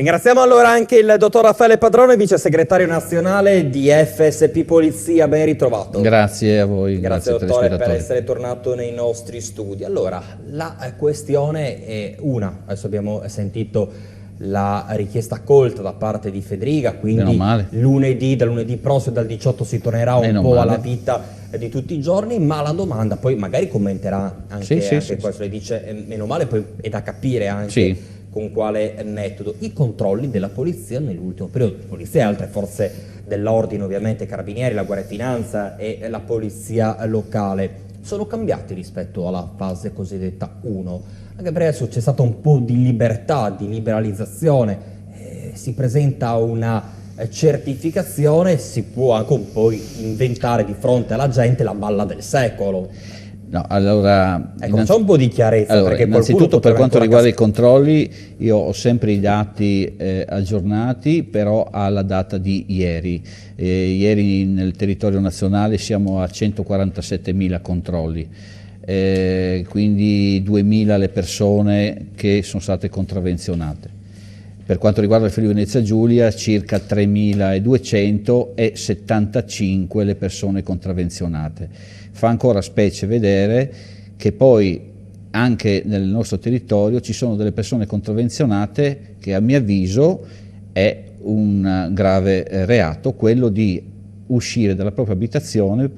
Ringraziamo allora anche il dottor Raffaele Padrone, vice segretario nazionale di FSP Polizia. Ben ritrovato. Grazie a voi. Grazie dottore per essere tornato nei nostri studi. Allora, la questione è una, adesso abbiamo sentito la richiesta accolta da parte di Fedriga, quindi dal lunedì prossimo, dal 18, si tornerà un po' alla vita di tutti i giorni, ma la domanda, poi magari commenterà anche, questo, le dice meno male, poi è da capire anche con quale metodo. I controlli della polizia nell'ultimo periodo, polizia e altre forze dell'ordine, ovviamente Carabinieri, la Guardia di Finanza e la polizia locale, sono cambiati rispetto alla fase cosiddetta 1, anche perché adesso c'è stata un po' di libertà, di liberalizzazione, si presenta una certificazione, si può anche un po' inventare di fronte alla gente la balla del secolo. No, allora, ecco, c'è un po' di chiarezza. Allora, innanzitutto per quanto riguarda i controlli, io ho sempre i dati aggiornati, però alla data di ieri. Ieri nel territorio nazionale siamo a 147.000 controlli, quindi 2.000 le persone che sono state contravvenzionate. Per quanto riguarda il Friuli Venezia Giulia, circa 3.200 e 75 le persone contravvenzionate. Fa ancora specie vedere che poi anche nel nostro territorio ci sono delle persone contravvenzionate che, a mio avviso, è un grave reato, quello di uscire dalla propria abitazione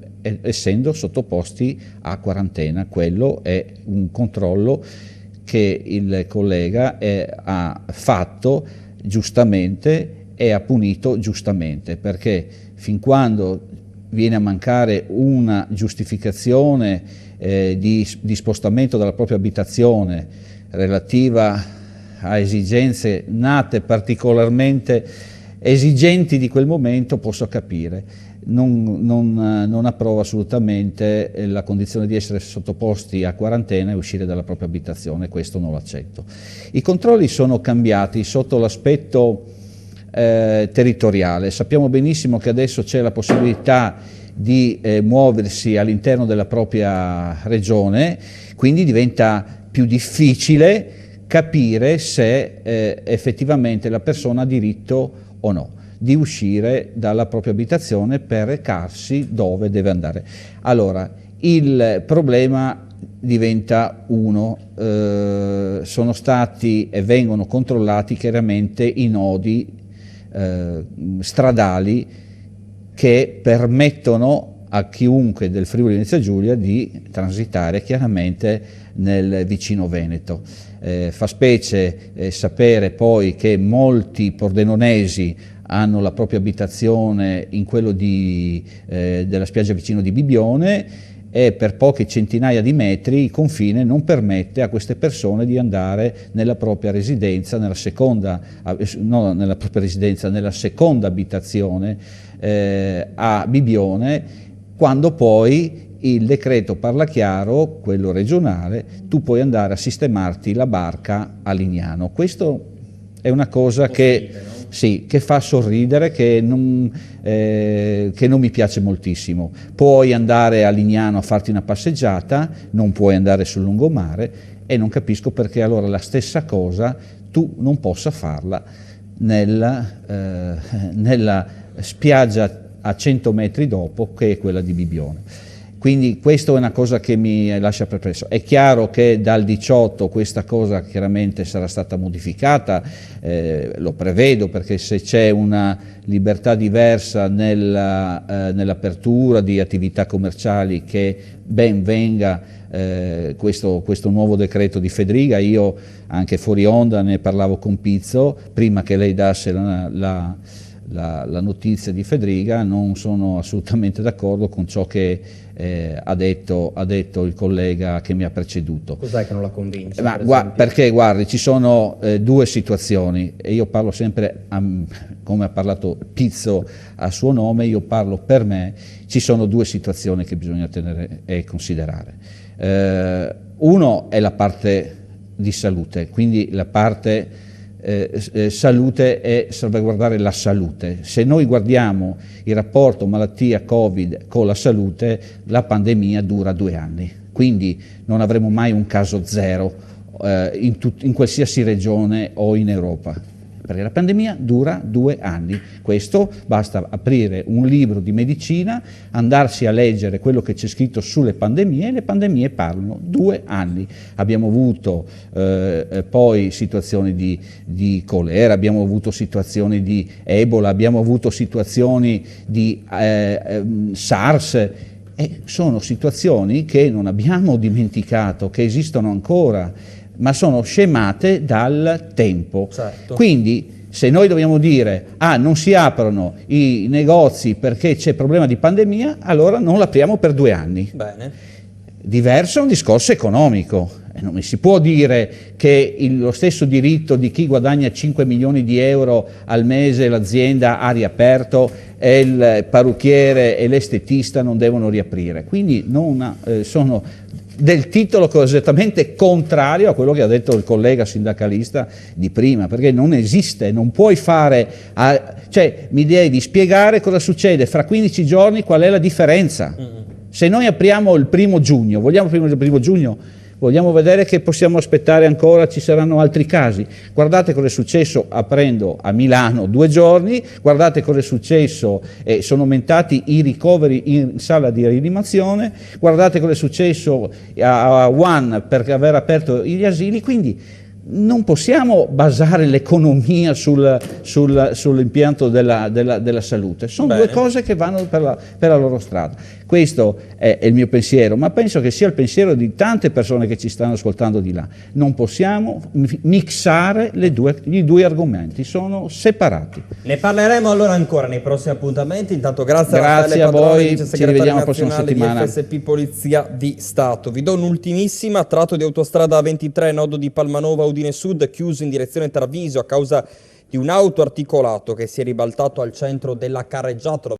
essendo sottoposti a quarantena. Quello è un controllo che il collega ha fatto giustamente e ha punito giustamente, perché fin quando viene a mancare una giustificazione di spostamento dalla propria abitazione relativa a esigenze nate particolarmente esigenti di quel momento, posso capire. Non approvo assolutamente la condizione di essere sottoposti a quarantena e uscire dalla propria abitazione, questo non lo accetto. I controlli sono cambiati sotto l'aspetto territoriale. Sappiamo benissimo che adesso c'è la possibilità di muoversi all'interno della propria regione, quindi diventa più difficile capire se effettivamente la persona ha diritto o no di uscire dalla propria abitazione per recarsi dove deve andare. Allora, il problema diventa uno, sono stati e vengono controllati chiaramente i nodi stradali che permettono a chiunque del Friuli Venezia Giulia di transitare chiaramente nel vicino Veneto. Fa specie sapere poi che molti pordenonesi hanno la propria abitazione in quello della spiaggia vicino di Bibbione, e per poche centinaia di metri il confine non permette a queste persone di andare nella propria residenza, nella seconda abitazione a Bibbione, quando poi il decreto parla chiaro, quello regionale, tu puoi andare a sistemarti la barca a Lignano. Questo è una cosa che fa sorridere, che non mi piace moltissimo. Puoi andare a Lignano a farti una passeggiata, non puoi andare sul lungomare, e non capisco perché allora la stessa cosa tu non possa farla nella spiaggia a 100 metri dopo, che è quella di Bibbione. Quindi questa è una cosa che mi lascia perplesso. È chiaro che dal 18 questa cosa chiaramente sarà stata modificata, lo prevedo, perché se c'è una libertà diversa nell'apertura di attività commerciali, che ben venga questo nuovo decreto di Fedriga. Io anche fuori onda ne parlavo con Pizzo, prima che lei dasse la notizia di Fedriga. Non sono assolutamente d'accordo con ciò che ha detto il collega che mi ha preceduto. Cos'è che non la convince? Perché guardi, ci sono due situazioni, e io parlo sempre come ha parlato Pizzo a suo nome, io parlo per me. Ci sono due situazioni che bisogna tenere e considerare. Uno è la parte di salute, quindi la parte salute e salvaguardare la salute. Se noi guardiamo il rapporto malattia Covid con la salute, la pandemia dura 2 anni, quindi non avremo mai un caso zero in qualsiasi regione o in Europa. perché la pandemia dura 2 anni. Questo basta aprire un libro di medicina, andarsi a leggere quello che c'è scritto sulle pandemie, e le pandemie parlano 2 anni. Abbiamo avuto poi situazioni di colera, abbiamo avuto situazioni di Ebola, abbiamo avuto situazioni di SARS, e sono situazioni che non abbiamo dimenticato, che esistono ancora, ma sono scemate dal tempo. Certo. Quindi se noi dobbiamo dire non si aprono i negozi perché c'è problema di pandemia, allora non l'apriamo per 2 anni. Bene. Diverso è un discorso economico. Non mi si può dire che lo stesso diritto di chi guadagna 5 milioni di euro al mese, l'azienda ha riaperto, e il parrucchiere e l'estetista non devono riaprire. Quindi sono del titolo esattamente contrario a quello che ha detto il collega sindacalista di prima, perché non esiste, non puoi fare, cioè mi direi di spiegare cosa succede fra 15 giorni, qual è la differenza. Se noi apriamo il 1° giugno, vogliamo aprire il 1° giugno? Vogliamo vedere che possiamo aspettare ancora, ci saranno altri casi. Guardate cosa è successo aprendo a Milano 2 giorni, guardate cosa è successo, sono aumentati i ricoveri in sala di rianimazione, guardate cosa è successo a Wuhan per aver aperto gli asili, quindi non possiamo basare l'economia sull'impianto della salute, sono due cose che vanno per la loro strada. Questo è il mio pensiero, ma penso che sia il pensiero di tante persone che ci stanno ascoltando di là. Non possiamo mixare i due argomenti, sono separati. Ne parleremo allora ancora nei prossimi appuntamenti. Intanto grazie a voi, ci rivediamo la prossima settimana. Di FSP Polizia di Stato. Vi do un'ultimissima: tratto di autostrada A23 nodo di Palmanova Udine Sud chiuso in direzione Treviso a causa di un auto articolato che si è ribaltato al centro della carreggiata.